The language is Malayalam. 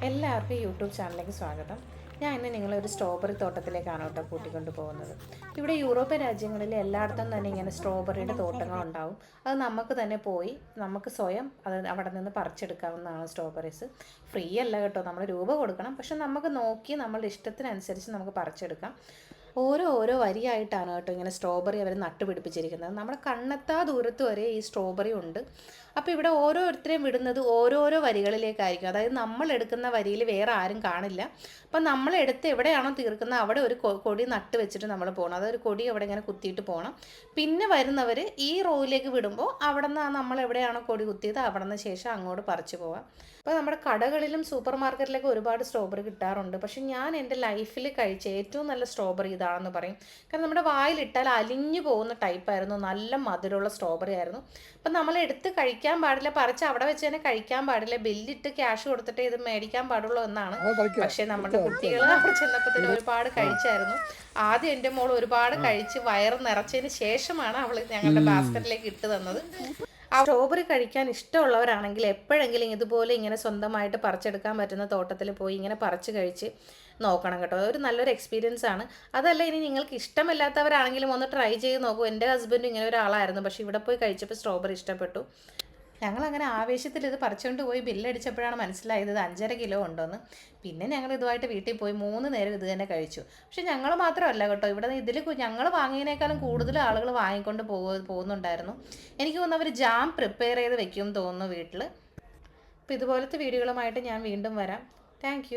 എല്ലാവർക്കും യൂട്യൂബ് ചാനലിലേക്ക് സ്വാഗതം. ഞാൻ ഇന്ന് നിങ്ങളെ ഒരു സ്ട്രോബെറി തോട്ടത്തിലേക്കാണ് കേട്ടോ കൂട്ടിക്കൊണ്ട് പോകുന്നത്. ഇവിടെ യൂറോപ്യൻ രാജ്യങ്ങളിൽ എല്ലായിടത്തും തന്നെ ഇങ്ങനെ സ്ട്രോബെറിയുടെ തോട്ടങ്ങളുണ്ടാവും. അത് നമുക്ക് തന്നെ പോയി നമുക്ക് സ്വയം അത് അവിടെ നിന്ന് പറിച്ചെടുക്കാവുന്നതാണ്. സ്ട്രോബെറീസ് ഫ്രീ അല്ല കേട്ടോ, നമ്മൾ രൂപ കൊടുക്കണം. പക്ഷെ നമുക്ക് നോക്കി നമ്മളുടെ ഇഷ്ടത്തിനനുസരിച്ച് നമുക്ക് പറിച്ചെടുക്കാം. ഓരോ വരിയായിട്ടാണ് കേട്ടോ ഇങ്ങനെ സ്ട്രോബെറി അവർ നട്ടുപിടിപ്പിച്ചിരിക്കുന്നത്. നമ്മുടെ കണ്ണെത്താ ദൂരത്ത് വരെ ഈ സ്ട്രോബെറി ഉണ്ട്. അപ്പോൾ ഇവിടെ ഓരോരുത്തരെയും വിടുന്നത് ഓരോരോ വരികളിലേക്കായിരിക്കും. അതായത് നമ്മൾ എടുക്കുന്ന വരിയിൽ വേറെ ആരും കാണില്ല. അപ്പം നമ്മൾ എടുത്ത് എവിടെയാണോ തീർക്കുന്നത് അവിടെ ഒരു കൊടി നട്ട് വെച്ചിട്ട് നമ്മൾ പോകണം. അതൊരു കൊടി അവിടെ ഇങ്ങനെ കുത്തിയിട്ട് പോകണം. പിന്നെ വരുന്നവർ ഈ റോയിലേക്ക് വിടുമ്പോൾ അവിടെ നിന്ന് നമ്മൾ എവിടെയാണോ കൊടി കുത്തിയത് അവിടെ നിന്ന് ശേഷം അങ്ങോട്ട് പറിച്ചു പോകാം. അപ്പോൾ നമ്മുടെ കടകളിലും സൂപ്പർ മാർക്കറ്റിലൊക്കെ ഒരുപാട് സ്ട്രോബെറി കിട്ടാറുണ്ട്. പക്ഷെ ഞാൻ എൻ്റെ ലൈഫിൽ കഴിച്ച ഏറ്റവും നല്ല സ്ട്രോബെറി ഇതാണെന്ന് പറയും. കാരണം നമ്മുടെ വായിലിട്ടാൽ അലിഞ്ഞു പോകുന്ന ടൈപ്പായിരുന്നു. നല്ല മധുരമുള്ള സ്ട്രോബെറി ആയിരുന്നു. അപ്പം നമ്മൾ എടുത്ത് കഴിക്കാൻ പാടില്ല, പറിച്ച് അവിടെ വെച്ച് തന്നെ കഴിക്കാൻ പാടില്ല, ബില്ലിട്ട് ക്യാഷ് കൊടുത്തിട്ട് ഇത് മേടിക്കാൻ പാടുള്ളൂ എന്നാണ്. പക്ഷേ നമ്മുടെ കുട്ടികൾ അവിടെ ചെന്നപ്പോൾ തന്നെ ഒരുപാട് കഴിച്ചായിരുന്നു. ആദ്യം എൻ്റെ മോൾ ഒരുപാട് കഴിച്ച് വയറ് നിറച്ചതിന് ശേഷമാണ് അവൾ ഞങ്ങളുടെ ബാസ്ക്കറ്റിലേക്ക് ഇട്ട് തന്നത്. ആ സ്ട്രോബെറി കഴിക്കാൻ ഇഷ്ടമുള്ളവരാണെങ്കിൽ എപ്പോഴെങ്കിലും ഇതുപോലെ ഇങ്ങനെ സ്വന്തമായിട്ട് പറിച്ചെടുക്കാൻ പറ്റുന്ന തോട്ടത്തിൽ പോയി ഇങ്ങനെ പറിച്ച് കഴിച്ച് നോക്കണം കേട്ടോ. ഒരു നല്ലൊരു എക്സ്പീരിയൻസ് ആണ്. അതല്ല, ഇനി നിങ്ങൾക്ക് ഇഷ്ടമില്ലാത്തവരാണെങ്കിലും ഒന്ന് ട്രൈ ചെയ്ത് നോക്കൂ. എൻ്റെ ഹസ്ബൻഡ് ഇങ്ങനെ ഒരാളായിരുന്നു, പക്ഷേ ഇവിടെ പോയി കഴിച്ചപ്പോൾ സ്ട്രോബെറി ഇഷ്ടപ്പെട്ടു. ഞങ്ങളങ്ങനെ ആവേശത്തിൽ ഇത് പറിച്ചുകൊണ്ട് പോയി ബില്ലടിച്ചപ്പോഴാണ് മനസ്സിലായത് ഇത് 5.5 കിലോ ഉണ്ടോയെന്ന്. പിന്നെ ഞങ്ങൾ ഇതുമായിട്ട് വീട്ടിൽ പോയി 3 നേരം ഇത് തന്നെ കഴിച്ചു. പക്ഷെ ഞങ്ങൾ മാത്രമല്ല കേട്ടോ, ഇവിടെ ഇതിൽ ഞങ്ങൾ വാങ്ങിയതിനേക്കാളും കൂടുതൽ ആളുകൾ വാങ്ങിക്കൊണ്ട് പോകുന്നുണ്ടായിരുന്നു. എനിക്ക് തോന്നുന്നു അവർ ജാം പ്രിപ്പയർ ചെയ്ത് വെക്കും തോന്നുന്നു വീട്ടിൽ. അപ്പോൾ ഇതുപോലത്തെ വീഡിയോകളുമായിട്ട് ഞാൻ വീണ്ടും വരാം. താങ്ക്